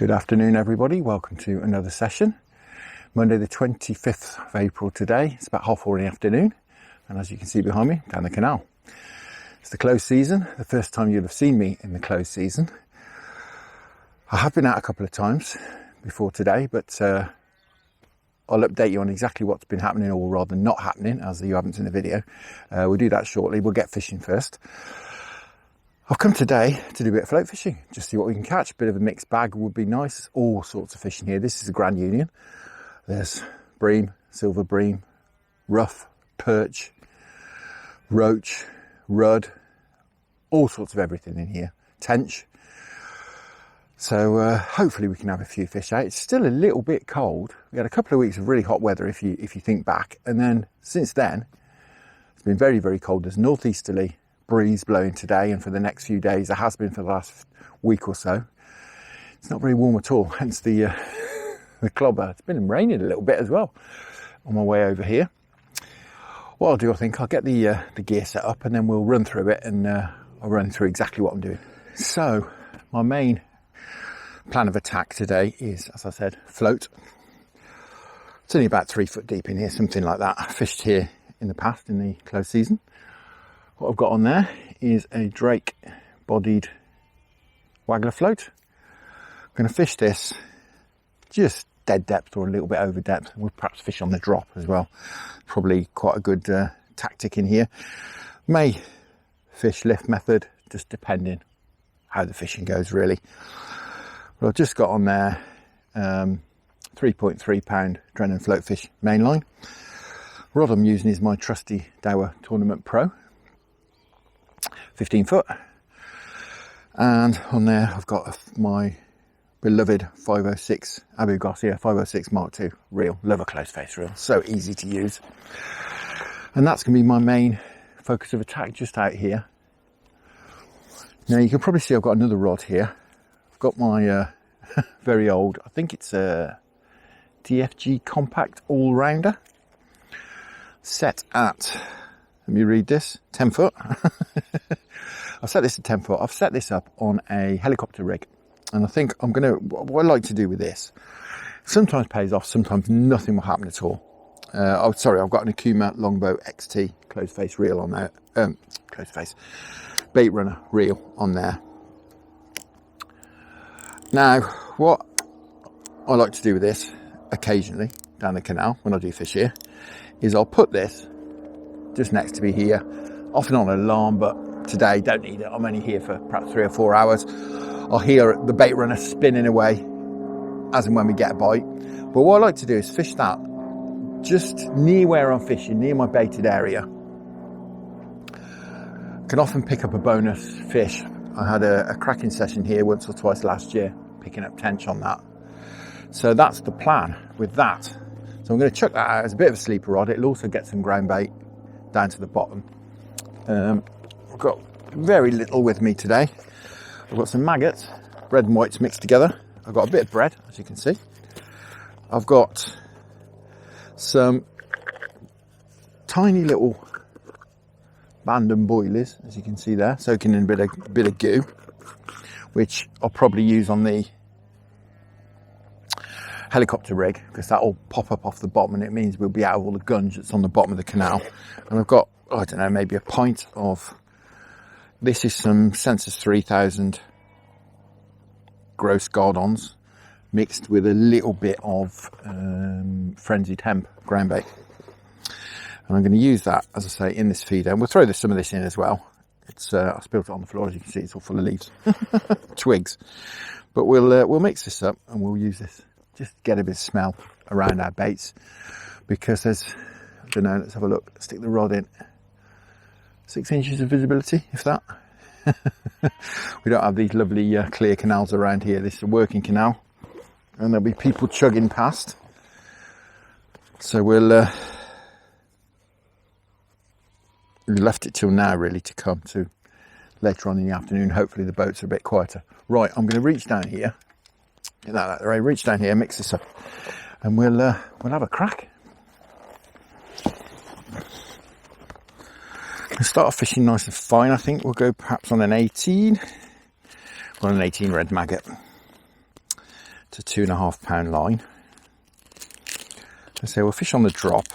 Good afternoon everybody, welcome to another session. Monday the 25th of April today. It's about 4:30 in the afternoon, and as you can see behind me, down the canal. It's the close season, the first time you'll have seen me in the close season. I have been out a couple of times before today, but I'll update you on exactly what's been happening, or rather not happening, as you haven't seen the video. We'll do that shortly. We'll get fishing first. I've come today to do a bit of float fishing, just see what we can catch. A bit of a mixed bag would be nice. There's all sorts of fishing here. This is a Grand Union. There's bream, silver bream, rough, perch, roach, rudd, all sorts of everything in here. Tench. So hopefully we can have a few fish out. It's still a little bit cold. We had a couple of weeks of really hot weather if you think back. And then since then, it's been very, very cold. There's northeasterly breeze blowing today, and for the next few days there has been for the last week or so. It's not very warm at all, hence the clobber. It's been raining a little bit as well on my way over here. What I'll do, I think I'll get the gear set up and then we'll run through it, and I'll run through exactly what I'm doing. So my main plan of attack today is, as I said, float. It's only about 3 foot deep in here, something like that. I fished here in the past in the close season. What I've got on there is a Drake Bodied Waggler float. I'm going to fish this just dead depth or a little bit over depth. We'll perhaps fish on the drop as well. Probably quite a good tactic in here. May fish lift method, just depending how the fishing goes really. But I've just got on there 3.3 pound Drennan float fish mainline. Rod I'm using is my trusty Daiwa Tournament Pro 15 foot, and on there I've got my beloved 506 Abu Garcia 506 Mark II reel. Love a close face reel, so easy to use, and that's going to be my main focus of attack just out here. Now you can probably see I've got another rod here. I've got my very old, I think it's a TFG compact all-rounder, set at, let me read this, 10 foot. I've set this at 10 foot. I've set this up on a helicopter rig. And I think I'm going to, what I like to do with this, sometimes pays off, sometimes nothing will happen at all. I've got an Okuma Longbow XT closed face reel on there. Closed face bait runner reel on there. Now, what I like to do with this occasionally down the canal when I do fish here is I'll put this just next to me here, often on an alarm, but today don't need it. I'm only here for perhaps 3 or 4 hours. I'll hear the bait runner spinning away as and when we get a bite. But what I like to do is fish that just near where I'm fishing, near my baited area. Can often pick up a bonus fish. I had a cracking session here once or twice last year, picking up tench on that. So that's the plan with that. So I'm going to chuck that out as a bit of a sleeper rod. It'll also get some ground bait down to the bottom. I've got very little with me today. I've got some maggots, red and whites mixed together. I've got a bit of bread, as you can see. I've got some tiny little Bandon boilies, as you can see there, soaking in a bit of goo, which I'll probably use on the helicopter rig, because that will pop up off the bottom, and it means we'll be out of all the gunge that's on the bottom of the canal. And I've got, I don't know, maybe a pint of, this is some Sensas 3000 Gros Gardons mixed with a little bit of Frenzied Hemp Groundbait. And I'm going to use that, as I say, in this feeder. And we'll throw some of this in as well. It's I spilled it on the floor, as you can see, it's all full of leaves, twigs. But we'll mix this up and we'll use this just to get a bit of smell around our baits, because there's, I don't know, let's have a look. Stick the rod in. 6 inches of visibility, if that. We don't have these lovely clear canals around here. This is a working canal, and there'll be people chugging past. So we left it till now really to come to later on in the afternoon. Hopefully the boats are a bit quieter. Right, I'm going to reach down here. Get that out of the way. Reach down here, mix this up, and we'll have a crack. We'll start off fishing nice and fine. I think we'll go perhaps on an 18. On an 18 red maggot. to 2.5 pound line. So we'll fish on the drop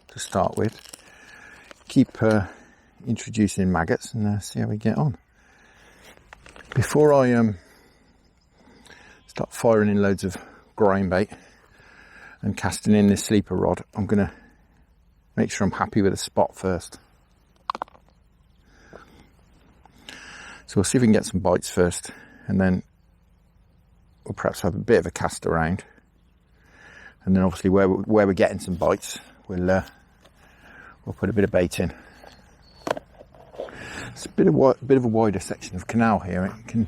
to start with. Keep introducing maggots and see how we get on. Before I start firing in loads of groundbait and casting in this sleeper rod, I'm going to make sure I'm happy with the spot first. So we'll see if we can get some bites first, and then we'll perhaps have a bit of a cast around, and then obviously where we're getting some bites, we'll put a bit of bait in. It's a bit of a wider section of canal here. It can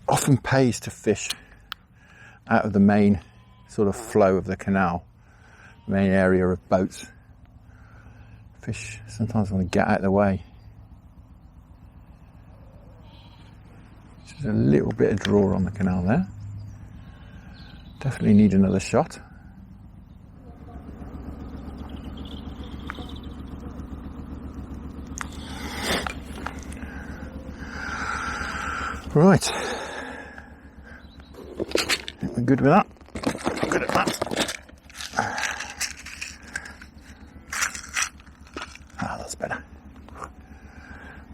often pays to fish out of the main sort of flow of the canal, main area of boats. Fish sometimes want to get out of the way. Just a little bit of draw on the canal there. Definitely need another shot. Right, we're good with that. Good at that. Ah, that's better.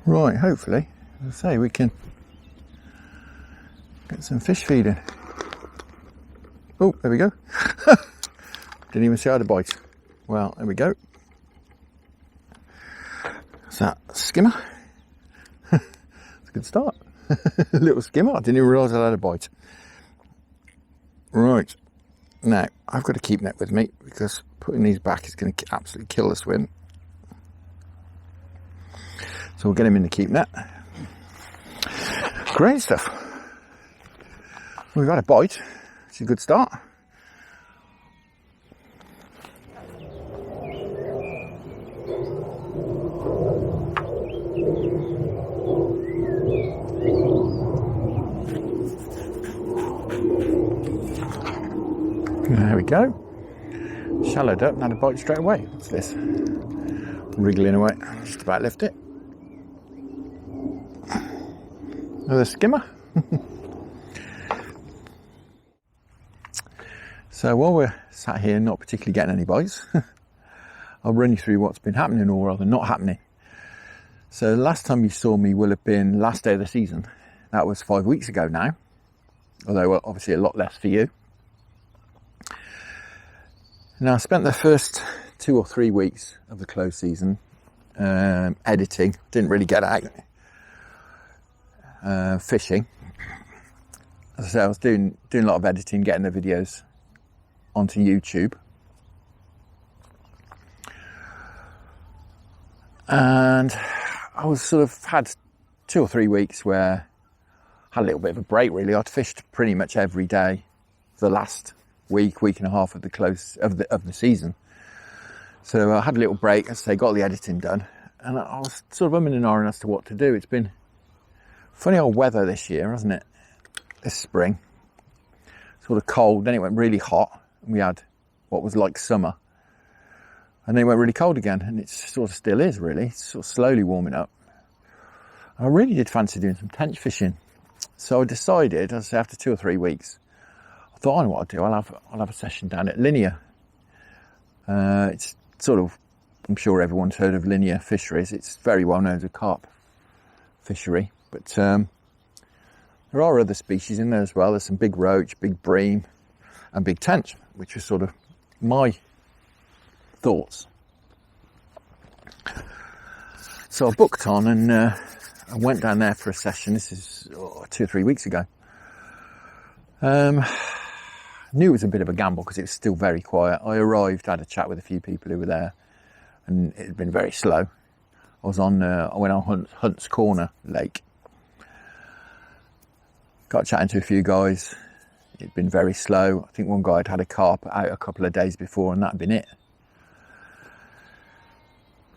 Right, hopefully, as I say, we can get some fish feeding. Oh, there we go. Didn't even see how to bite. Well, there we go. Is that a skimmer? That's a good start. A little skimmer. I didn't even realise I had a bite. Right, now I've got a keep net with me because putting these back is going to absolutely kill the swim. So we'll get him in the keep net. Great stuff. We've had a bite. It's a good start. There we go. Shallowed up and had a bite straight away. What's this? Wriggling away. Just about left it. Another skimmer. So while we're sat here not particularly getting any bites, I'll run you through what's been happening or rather not happening. So the last time you saw me will have been last day of the season. That was 5 weeks ago now. Although obviously a lot less for you. Now, I spent the first 2 or 3 weeks of the close season editing. Didn't really get out fishing. As I say, I was doing a lot of editing, getting the videos onto YouTube. And I was sort of had 2 or 3 weeks where I had a little bit of a break really. I'd fished pretty much every day for the last week and a half of the close of the season. So I had a little break, as I say, got the editing done, and I was sort of umming and ahhing as to what to do. It's been funny old weather this year, hasn't it? This spring. Sort of cold, then it went really hot, and we had what was like summer. And then it went really cold again, and it sort of still is really. It's sort of slowly warming up. I really did fancy doing some tench fishing. So I decided, as I say, after 2 or 3 weeks, I thought, I know what I'll do. I'll have a session down at Linear. It's sort of, I'm sure everyone's heard of Linear Fisheries. It's very well known as a carp fishery, but there are other species in there as well. There's some big roach, big bream, and big tench, which is sort of my thoughts. So I booked on and I went down there for a session. This is 2 or 3 weeks ago. Knew it was a bit of a gamble because it was still very quiet. I arrived, had a chat with a few people who were there, and it had been very slow. I went on Hunt's Corner Lake. Got chatting to a few guys. It'd been very slow. I think one guy had a carp out a couple of days before, and that had been it.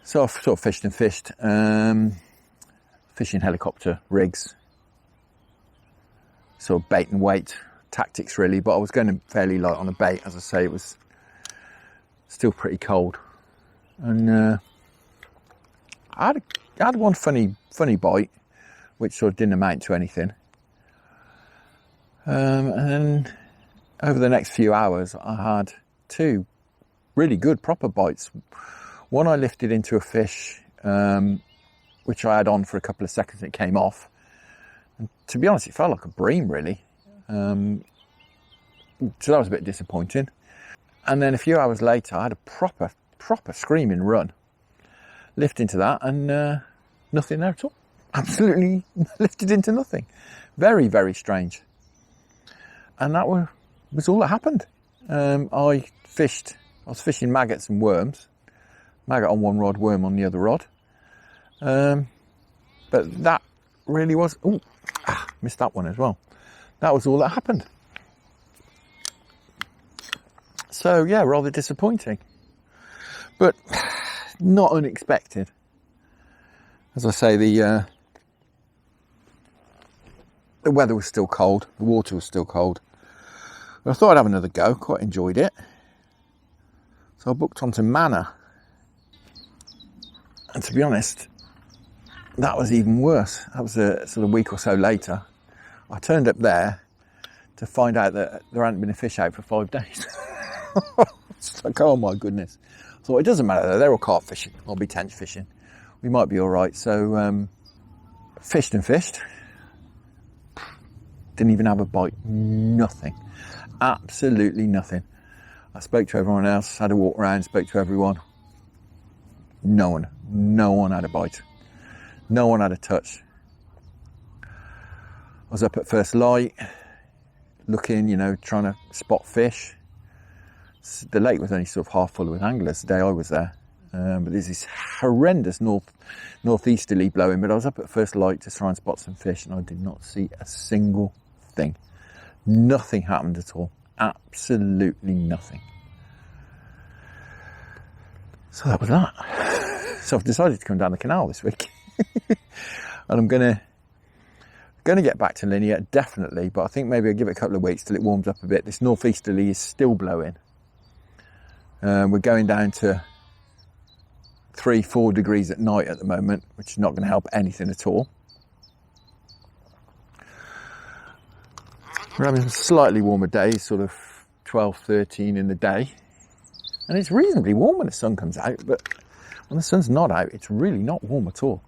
So I sort of fished and fished. Fishing helicopter rigs. Sort of bait and weight tactics really, but I was going fairly light on the bait. As I say, it was still pretty cold. And I had one funny bite, which sort of didn't amount to anything. And then over the next few hours, I had 2 really good proper bites. One I lifted into a fish, which I had on for a couple of seconds and it came off. And to be honest, it felt like a bream really. So that was a bit disappointing. And then a few hours later, I had a proper screaming run. Lift into that and nothing there at all. Absolutely lifted into nothing. Very, very strange. And that was all that happened. I was fishing maggots and worms. Maggot on one rod, worm on the other rod. But that really was... Oh, missed that one as well. That was all that happened. So, yeah, rather disappointing. But not unexpected. As I say, the weather was still cold. The water was still cold. But I thought I'd have another go. Quite enjoyed it. So I booked onto Manor. And to be honest, that was even worse. That was a sort of week or so later. I turned up there to find out that there hadn't been a fish out for 5 days. It's like, oh my goodness. So it doesn't matter though, they're all carp fishing. I'll be tench fishing. We might be all right. So fished and fished. Didn't even have a bite. Nothing. Absolutely nothing. I spoke to everyone else, had a walk around, spoke to everyone. No one had a bite. No one had a touch. I was up at first light, looking, trying to spot fish. The lake was only sort of half full with anglers the day I was there. But there's this horrendous northeasterly blowing, but I was up at first light to try and spot some fish and I did not see a single thing. Nothing happened at all. Absolutely nothing. So that was that. So I've decided to come down the canal this week. And I'm gonna get back to linear, definitely, but I think maybe I'll give it a couple of weeks till it warms up a bit. This northeasterly is still blowing. We're going down to 3-4 degrees at night at the moment, which is not going to help anything at all. We're having slightly warmer days, sort of 12, 13 in the day. And it's reasonably warm when the sun comes out, but when the sun's not out, it's really not warm at all.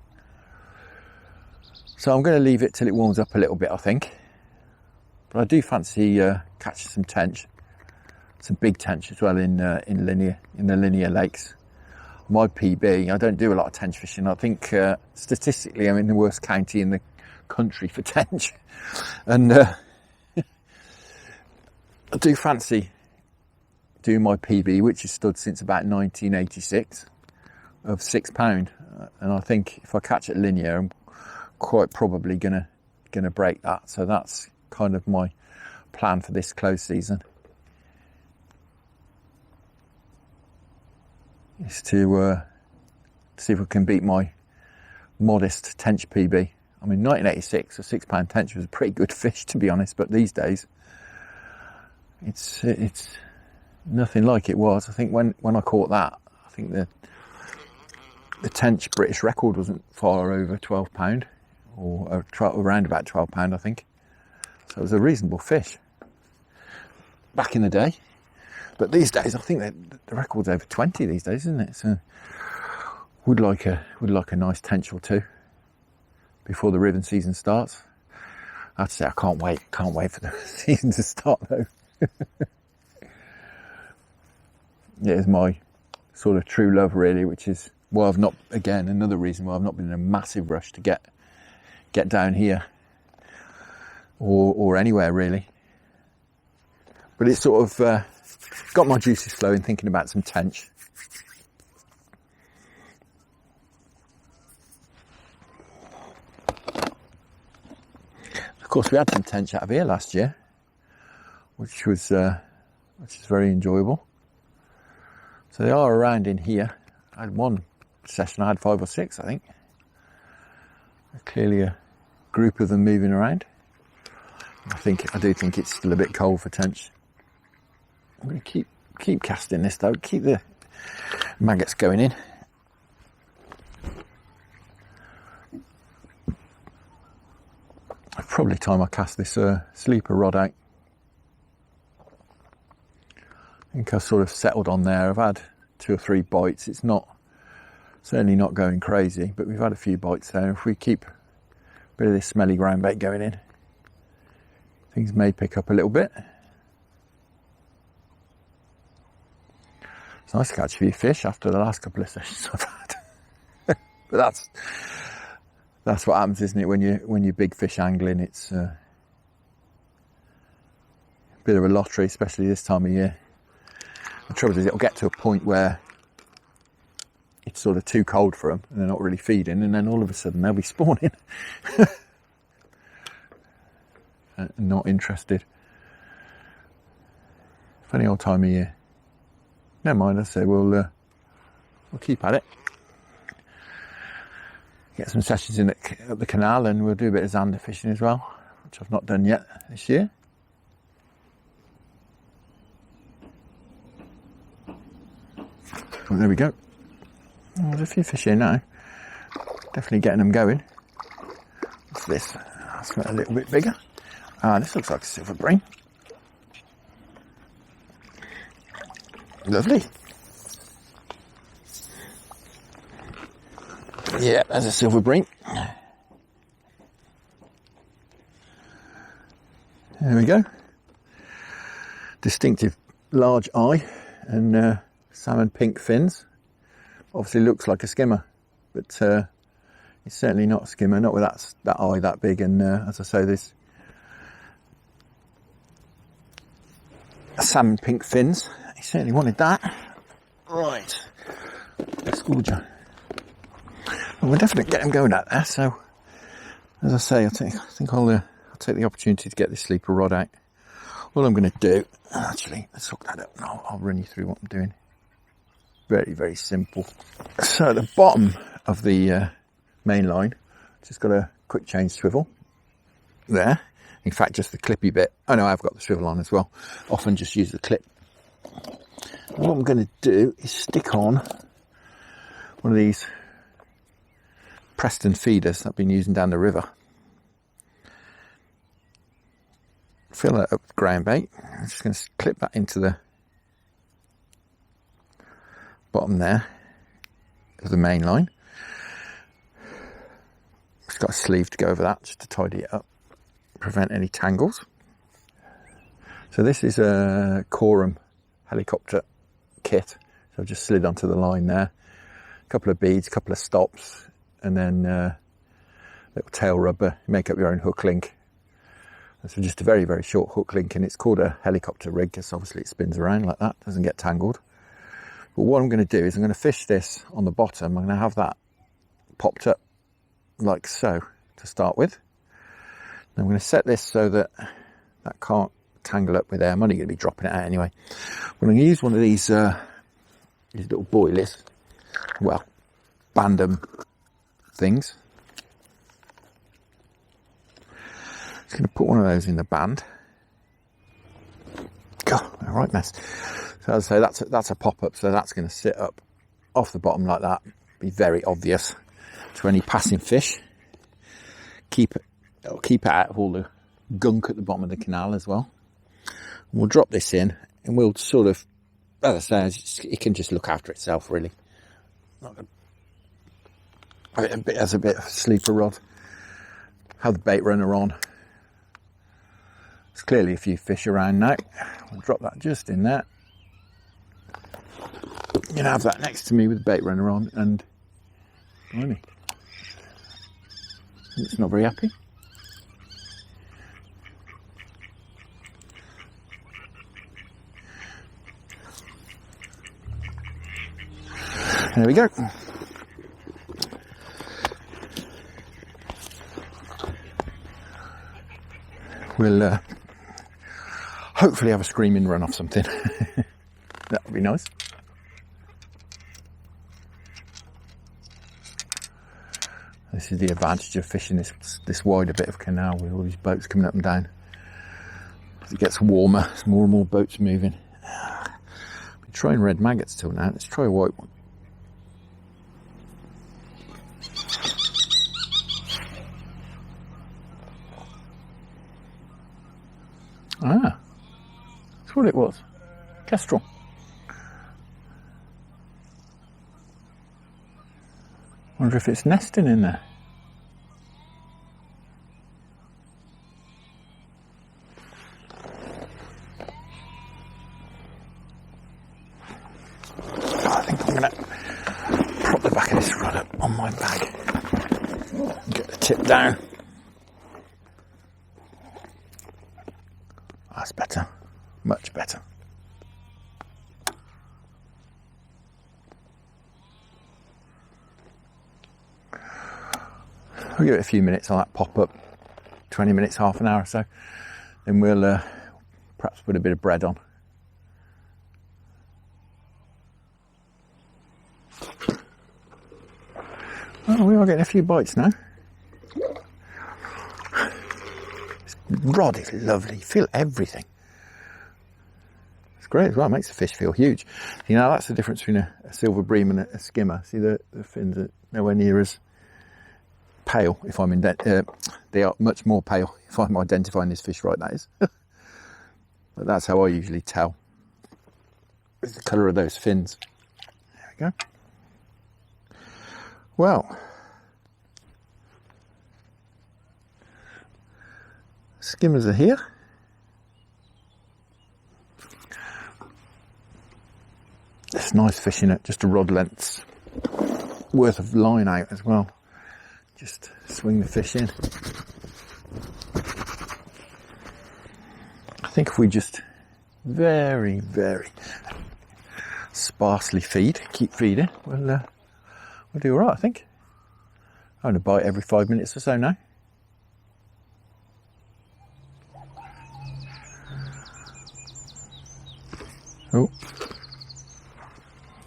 So I'm going to leave it till it warms up a little bit, I think. But I do fancy catching some tench, some big tench as well in the linear lakes. My PB, I don't do a lot of tench fishing. I think statistically I'm in the worst county in the country for tench. And I do fancy doing my PB, which has stood since about 1986, of £6. And I think if I catch it linear, I'm quite probably gonna break that. So that's kind of my plan for this close season, is to see if we can beat my modest tench PB. I mean, 1986, a £6 tench was a pretty good fish, to be honest, but these days it's nothing like it was. I think when I caught that, I think the tench British record wasn't far over £12, or around about £12, I think. So it was a reasonable fish back in the day. But these days, I think that the record's over 20 these days, isn't it? So would like a nice tench or two before the ribbon season starts. I have to say, I can't wait for the season to start though. It is my sort of true love really, which is why I've not, again, another reason why I've not been in a massive rush to get down here or anywhere really. But it's sort of got my juices flowing thinking about some tench. Of course, we had some tench out of here last year, which is very enjoyable. So they are around in here. I had one session, I had 5 or 6, I think. Clearly a group of them moving around. I do think it's still a bit cold for tench. I'm going to keep casting this though, keep the maggots going in. Probably time I cast this sleeper rod out. I think I've sort of settled on there. I've had 2 or 3 bites. It's certainly not going crazy, but we've had a few bites there. If we keep a bit of this smelly ground bait going in, things may pick up a little bit. It's nice to catch a few fish after the last couple of sessions I've had. But that's what happens, isn't it? When you're big fish angling, it's a bit of a lottery, especially this time of year. The trouble is, it'll get to a point where it's sort of too cold for them and they're not really feeding, and then all of a sudden they'll be spawning. Not interested. Funny old time of year. Never mind, I say we'll keep at it. Get some sessions in at the canal, and we'll do a bit of zander fishing as well, which I've not done yet this year. Well, there we go. Oh, there's a few fish here now. Definitely getting them going. What's this? That's a little bit bigger. This looks like a silver brain. Lovely. Yeah, there's a silver brain. There we go. Distinctive large eye and salmon pink fins. Obviously looks like a skimmer, but it's certainly not a skimmer, not with that eye that big. And as I say, there's salmon pink fins. He certainly wanted that. Right, Scourger. Well, we'll definitely get him going out there. So, as I say, I think I'll take the opportunity to get this sleeper rod out. All I'm going to do, actually, let's hook that up and I'll run you through what I'm doing. Very, very simple. So at the bottom of the main line, just got a quick change swivel there. In fact, just the clippy bit. Oh no, I've got the swivel on as well. Often just use the clip. And what I'm going to do is stick on one of these Preston feeders that I've been using down the river. Fill that up with ground bait. I'm just going to clip that into the bottom there of the main line. It's got a sleeve to go over that just to tidy it up, prevent any tangles. So this is a Quorum helicopter kit. So I've just slid onto the line there. A couple of beads, a couple of stops, and then little tail rubber. Make up your own hook link. So just a very, very short hook link, and it's called a helicopter rig because obviously it spins around like that, doesn't get tangled. But what I'm going to do is I'm going to fish this on the bottom. I'm going to have that popped up like so to start with. And I'm going to set this so that that can't tangle up with there. I'm only going to be dropping it out anyway. I'm going to use one of these little boilies, well, bandom things. Just going to put one of those in the band. God, a right mess. So as I say, that's a pop-up, so that's going to sit up off the bottom like that. Be very obvious to any passing fish. It'll keep it out of all the gunk at the bottom of the canal as well. And we'll drop this in, and we'll sort of, as I say, it can just look after itself really. As a bit of a sleeper rod. Have the bait runner on. There's clearly a few fish around now. We'll drop that just in there. You can have that next to me with the bait runner on, and blimey, it's not very happy. There we go. We'll hopefully have a screaming run off something. That would be nice. This is the advantage of fishing this wider bit of canal with all these boats coming up and down. As it gets warmer, there's more and more boats moving. I've been trying red maggots till now. Let's try a white one. Ah, that's what it was. Kestrel. Wonder if it's nesting in there. I think I'm going to prop the back of this rod up on my bag. Get the tip down. That's better. Much better. We'll give it a few minutes on that pop-up. 20 minutes, half an hour or so. Then we'll perhaps put a bit of bread on. Oh, we are getting a few bites now. This rod is lovely. You feel everything. It's great as well. It makes the fish feel huge. You know, that's the difference between a silver bream and a skimmer. See, the fins are nowhere near as pale. If I'm in, they are much more pale if I'm identifying this fish right. That is. But that's how I usually tell. It's the colour of those fins. There we go. Well, skimmers are here. There's nice fish in it, just a rod length's worth of line out as well. Just swing the fish in. I think if we just very, very sparsely keep feeding, we'll do all right, I think. I'm going to bite every 5 minutes or so now. Oh.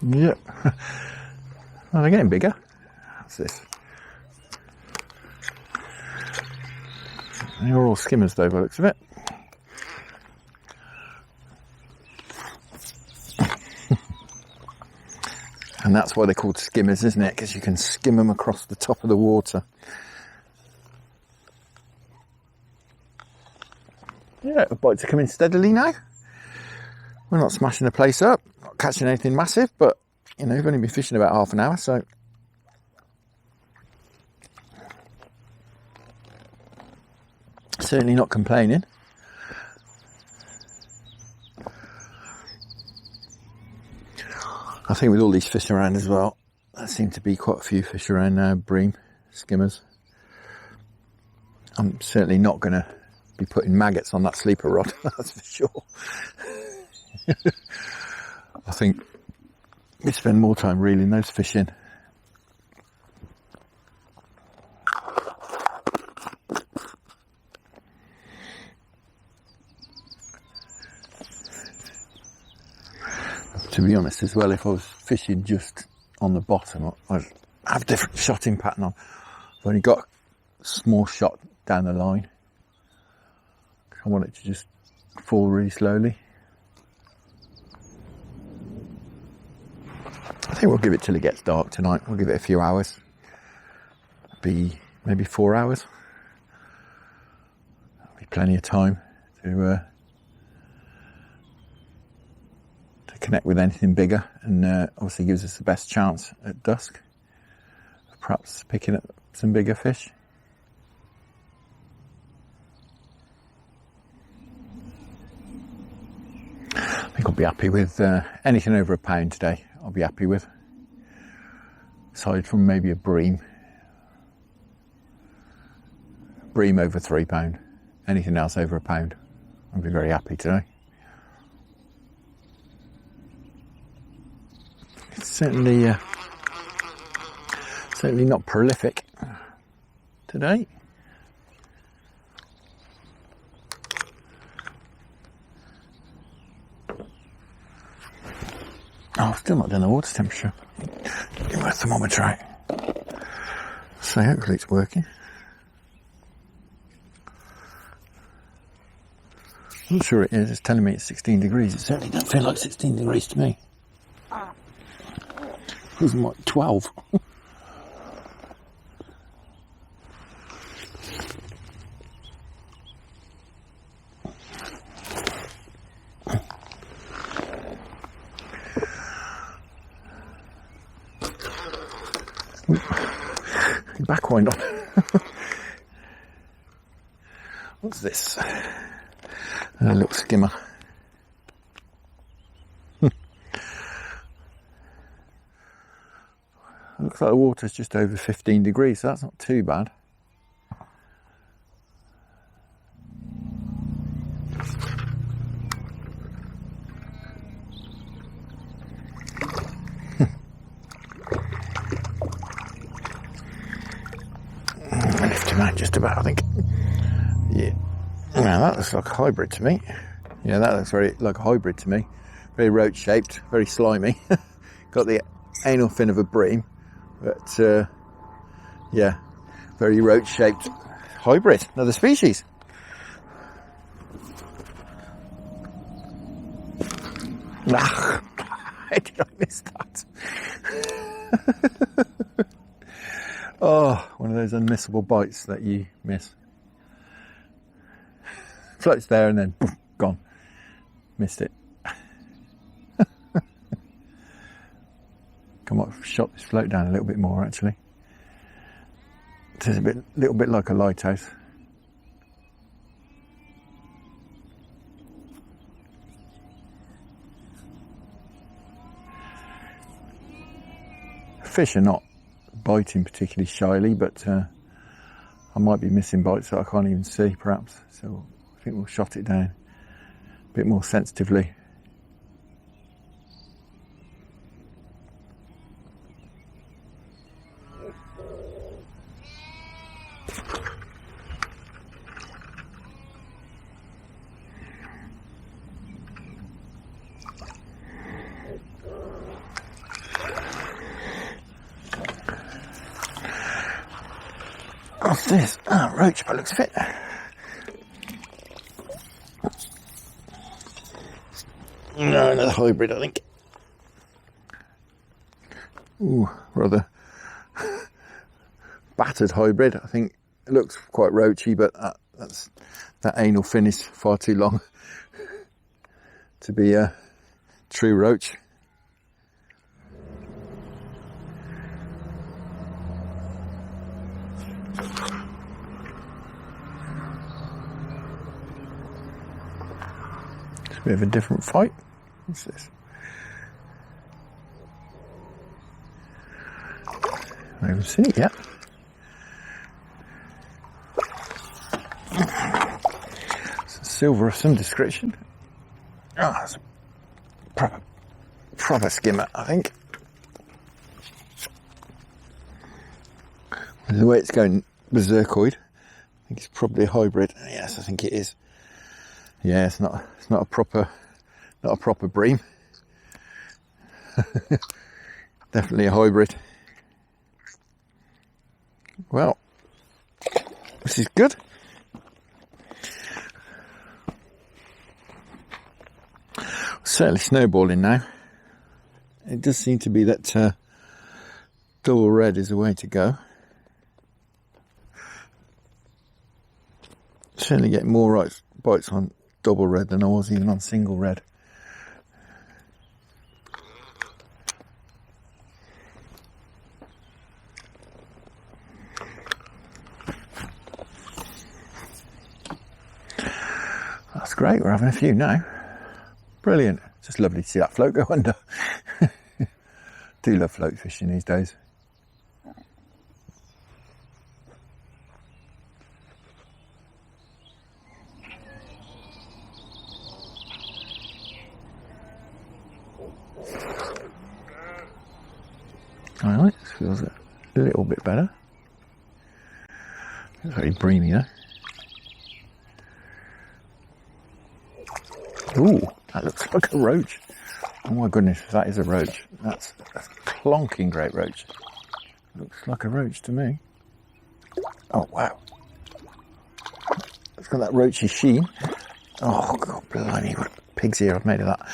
Yep. Oh, they're getting bigger. What's this? They're all skimmers though, by the looks of it. And that's why they're called skimmers, isn't it? Because you can skim them across the top of the water. Yeah, the bites are coming steadily now. We're not smashing the place up, not catching anything massive, but, you know, we've only been fishing about half an hour, so. Certainly not complaining. I think with all these fish around as well, there seem to be quite a few fish around now, bream, skimmers. I'm certainly not going to be putting maggots on that sleeper rod, that's for sure. I think we spend more time reeling those fish in. To be honest as well, if I was fishing just on the bottom, I'd have a different shotting pattern on. I've only got a small shot down the line. I want it to just fall really slowly. I think we'll give it till it gets dark tonight. We'll give it a few hours. Be maybe 4 hours. That'll be plenty of time to connect with anything bigger, and obviously gives us the best chance at dusk of perhaps picking up some bigger fish. I think I'll be happy with anything over £1 today. I'll be happy with, aside from maybe a bream over £3. Anything else over £1, I'll be very happy today. It's certainly not prolific today. Oh, I've still not done the water temperature. Give my thermometer out. So hopefully it's working. I'm not sure it is. It's telling me it's 16 degrees. It certainly doesn't feel like 16 degrees to me. It was like 12. back wind on. What's this? A little skimmer. Looks like the water's just over 15 degrees, so that's not too bad. I lift him out just about, I think. Yeah. Now that looks like a hybrid to me. Yeah, that looks very like a hybrid to me. Very roach shaped, very slimy. Got the anal fin of a bream. But, yeah, very roach-shaped hybrid, another species. Ah, how did I miss that? Oh, one of those unmissable bites that you miss. Floats there and then boom, gone. Missed it. I might have shot this float down a little bit more actually. It is a little bit like a lighthouse. Fish are not biting particularly shyly, but I might be missing bites that I can't even see perhaps. So I think we'll shot it down a bit more sensitively. What's this? Ah, roach by looks of it. No, another hybrid, I think. Ooh, rather battered hybrid. I think it looks quite roachy, but that anal fin is far too long to be a true roach. Bit of a different fight. What's this? I haven't seen it yet. It's a silver of some description. Ah, it's a proper skimmer, I think. The way it's going berserkoid, I think it's probably a hybrid. Yes, I think it is. Yeah, it's not a proper bream. Definitely a hybrid. Well, this is good. Certainly snowballing now. It does seem to be that double red is the way to go. Certainly getting more bites on double red than I was even on single red. That's great, we're having a few now. Brilliant. Just lovely to see that float go under. Do love float fishing these days. Alright, this feels a little bit better. It's very breamy though. Ooh, that looks like a roach. Oh my goodness, that is a roach. That's a clonking great roach. Looks like a roach to me. Oh wow. It's got that roachy sheen. Oh god blimey, what a pig's ear I've made of that.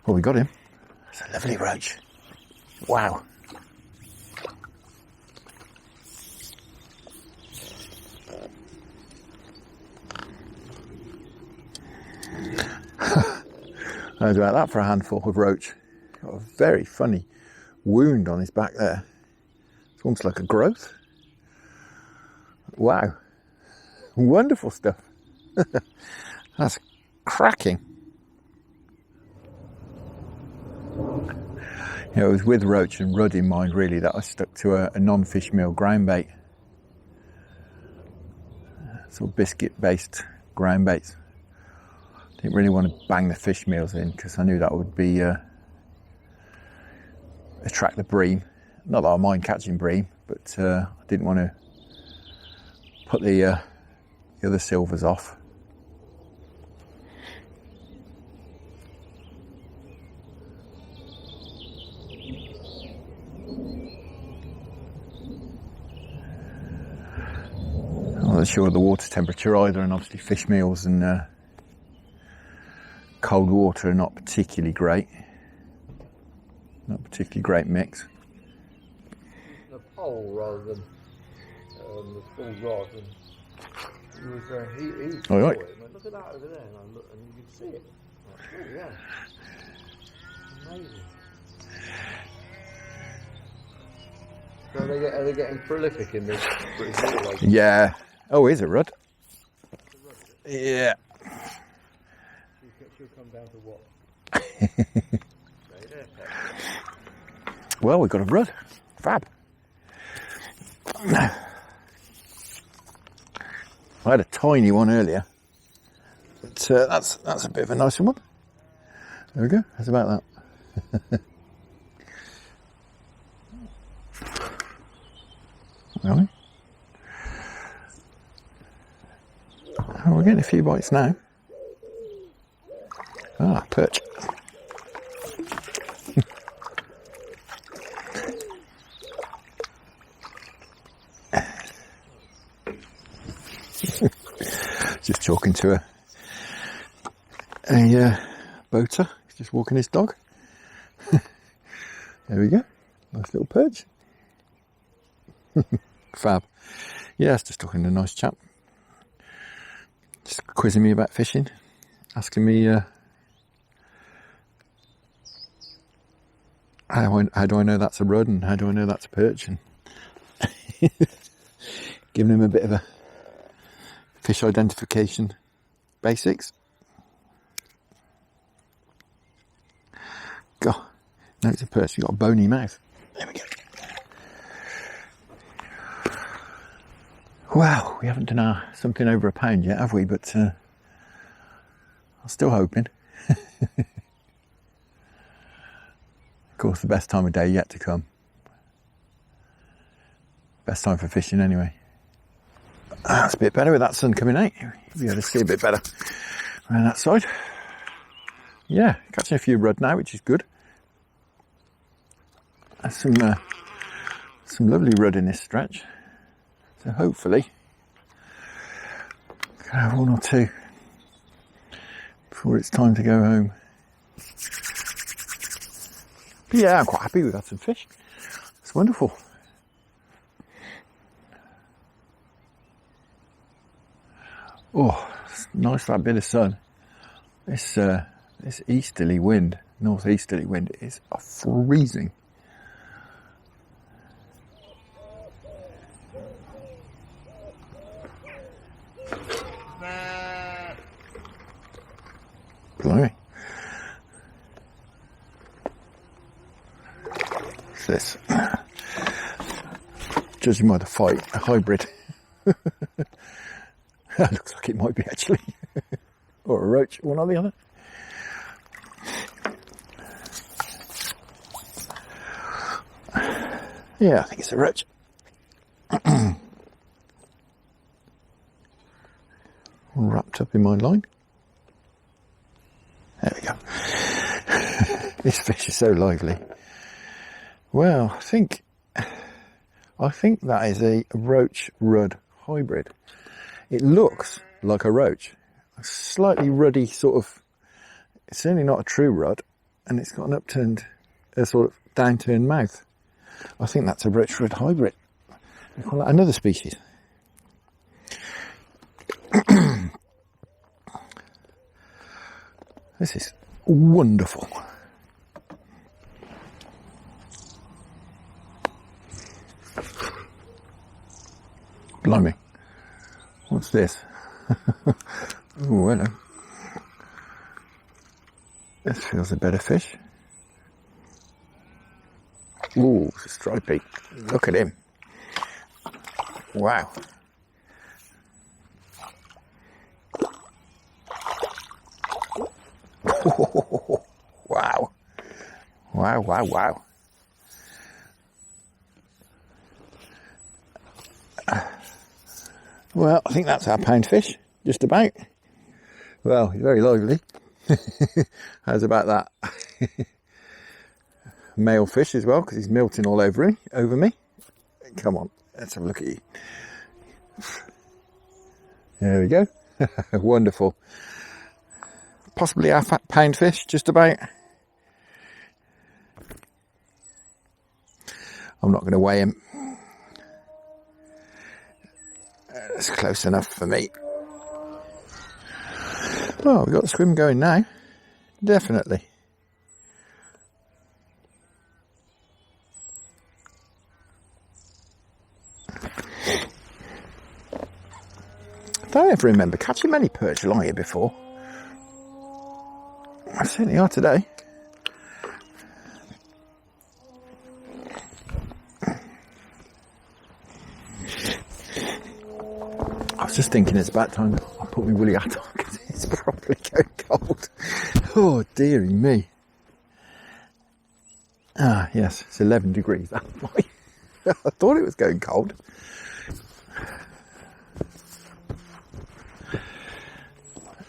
Well, we got him. It's a lovely roach. Wow. How about that for a handful of roach? Got a very funny wound on his back there. It's almost like a growth. Wow, wonderful stuff. That's cracking. You know, it was with roach and rudd in mind really that I stuck to a non-fish meal ground bait. Sort of biscuit based ground baits. Didn't really want to bang the fish meals in because I knew that would be attract the bream. Not that I mind catching bream, but I didn't want to put the other silvers off. I'm not sure of the water temperature either, and obviously fish meals and cold water are not particularly great. Not particularly great mix. The pole rather than the full rod, and he was he all right. It. Went, look at that over there, and I looked, and you could see it. Like, oh yeah, amazing. So are they getting prolific in this? Like, Yeah. Oh, is it rudd? Yeah. She'll come down to what? Well, we've got a rudd. Fab. I had a tiny one earlier, but that's a bit of a nicer one. There we go. How's about that? Really? Oh, we're getting a few bites now. Ah, perch. Just talking to a boater. He's just walking his dog. There we go. Nice little perch. Fab. Yeah, it's just talking to a nice chap. Just quizzing me about fishing. Asking me how do I know that's a rudd and how do I know that's a perch, and giving him a bit of a fish identification basics. God, no, it's a perch. You've got a bony mouth. There we go. Well, we haven't done something over £1 yet, have we? But I'm still hoping. Of course, the best time of day yet to come. Best time for fishing anyway. That's a bit better with that sun coming out. You'll be able to see a bit better around that side. Yeah, catching a few rudd now, which is good. There's some lovely rudd in this stretch. So hopefully, can have one or two before it's time to go home. But yeah, I'm quite happy we got some fish. It's wonderful. Oh, it's nice that bit of sun. This easterly wind, northeasterly wind, is freezing. Blimey. What's this? Judging by the fight, a hybrid. That looks like it might be actually. Or a roach, one or the other. Yeah, I think it's a roach. Wrapped up in my line. There we go. This fish is so lively. Well, I think that is a roach rudd hybrid. It looks like a roach. A slightly ruddy sort of, it's certainly not a true rudd, and it's got an upturned, a sort of downturned mouth. I think that's a roach rudd hybrid. We call that another species. This is wonderful. Blimey. What's this? Oh, hello. This feels a better fish. Ooh, it's a stripey. Look at him. Wow. Wow. Wow, wow, wow. Well, I think that's our poundfish, just about. Well, he's very lively. How's about that? Male fish as well, because he's milting all over me. Come on, let's have a look at you. There we go. Wonderful. Possibly our fat poundfish, just about. I'm not going to weigh him. That's close enough for me. Oh, we've got the swim going now. Definitely. I don't ever remember catching many perch along here before. I certainly are today. I was just thinking it's about time I put my woolly hat on because it's probably going cold. Oh, dearie me. Ah, yes, it's 11 degrees. That's why. I thought it was going cold.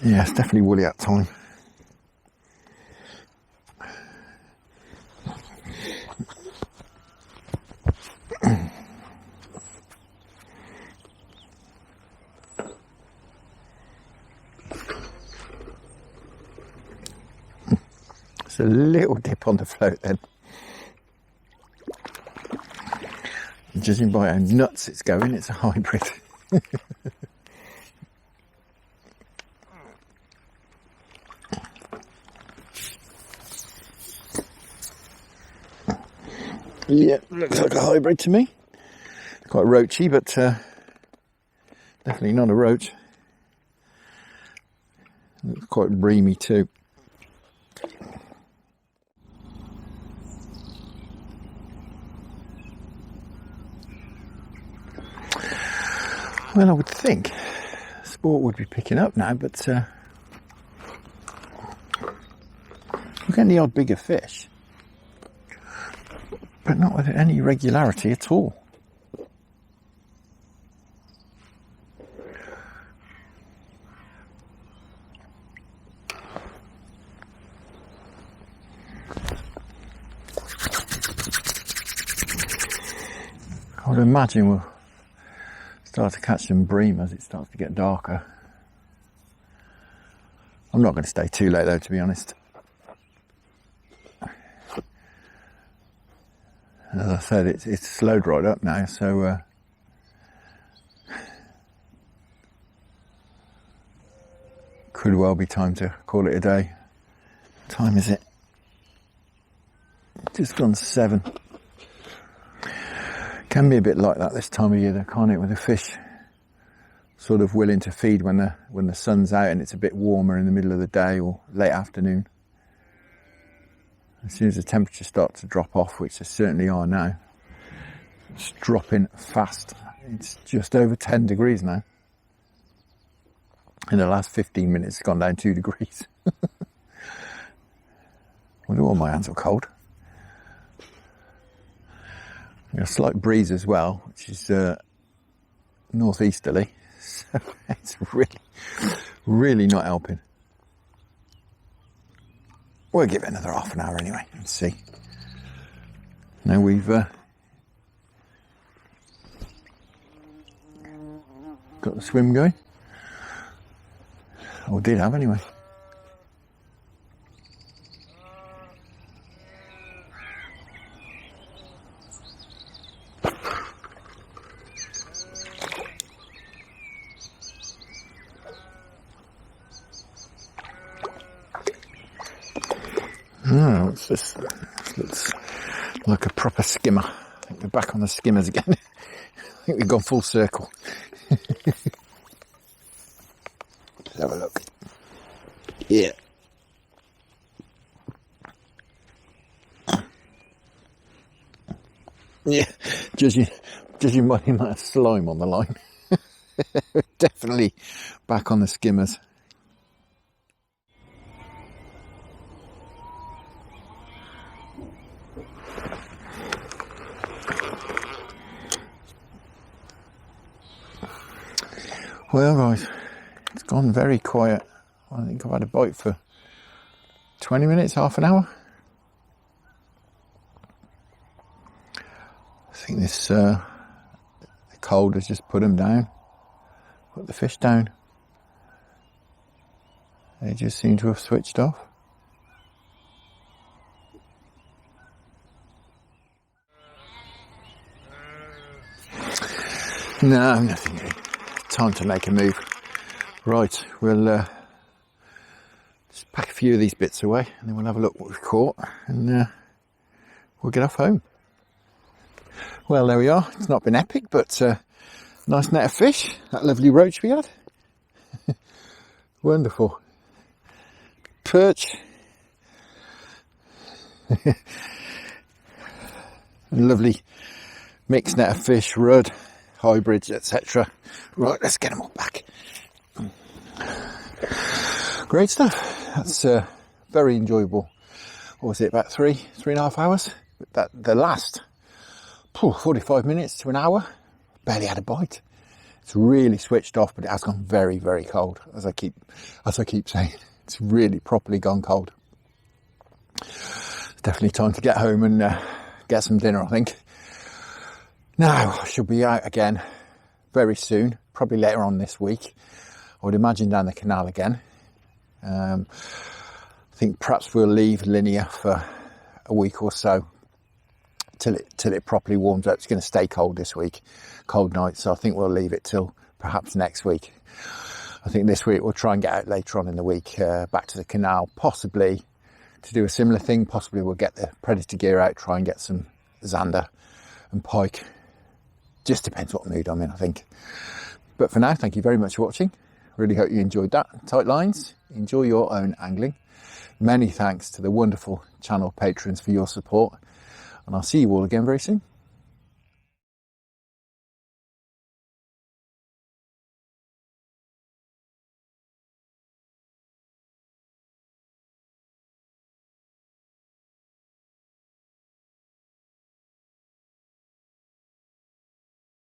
Yeah, it's definitely woolly hat time. It's a little dip on the float then. Judging by how nuts it's going, it's a hybrid. Yeah, looks like a hybrid to me. Quite roachy, but definitely not a roach. Looks quite breamy too. Well, I would think sport would be picking up now, but we're getting the odd bigger fish, but not with any regularity at all. I would imagine we'll start to catch some bream as it starts to get darker. I'm not going to stay too late though, to be honest. As I said, it's slowed right up now, so could well be time to call it a day. What time is it? Just gone 7. Can be a bit like that this time of year, though, can't it? With the fish sort of willing to feed when the sun's out and it's a bit warmer in the middle of the day or late afternoon. As soon as the temperatures start to drop off, which they certainly are now, it's dropping fast. It's just over 10 degrees now. In the last 15 minutes, it's gone down 2 degrees. Wonder why my hands are cold. A slight breeze as well, which is northeasterly, so it's really not helping. We'll give it another half an hour anyway and see. Now we've got the swim going, or did have anyway. Oh, what's this? Looks like a proper skimmer. I think we're back on the skimmers again. I think we've gone full circle. Let's have a look. Yeah. Yeah, judging by the amount of slime on the line. Definitely back on the skimmers. Well guys, it's gone very quiet. I think I've had a bite for 20 minutes, half an hour. I think this the cold has just put them down, put the fish down. They just seem to have switched off. No, nothing. Time to make a move. Right, we'll just pack a few of these bits away and then we'll have a look what we've caught and we'll get off home. Well, there we are. It's not been epic, but nice net of fish. That lovely roach we had. Wonderful. Perch. Lovely mixed net of fish, rudd, hybrids, etc. Right, let's get them all back. Great stuff. That's very enjoyable. What was it, about 3.5 hours? The last 45 minutes to an hour, barely had a bite. It's really switched off, but it has gone very, very cold. As I keep saying, it's really properly gone cold. It's definitely time to get home and get some dinner, I think. Now, I shall be out again very soon, probably later on this week. I would imagine down the canal again. I think perhaps we'll leave linear for a week or so till it properly warms up. It's going to stay cold this week, cold nights, so I think we'll leave it till perhaps next week. I think this week we'll try and get out later on in the week, back to the canal, possibly to do a similar thing. Possibly we'll get the predator gear out, try and get some zander and pike. Just depends what mood I'm in, I think. But for now, thank you very much for watching. Really hope you enjoyed that. Tight lines, enjoy your own angling. Many thanks to the wonderful channel patrons for your support. And I'll see you all again very soon.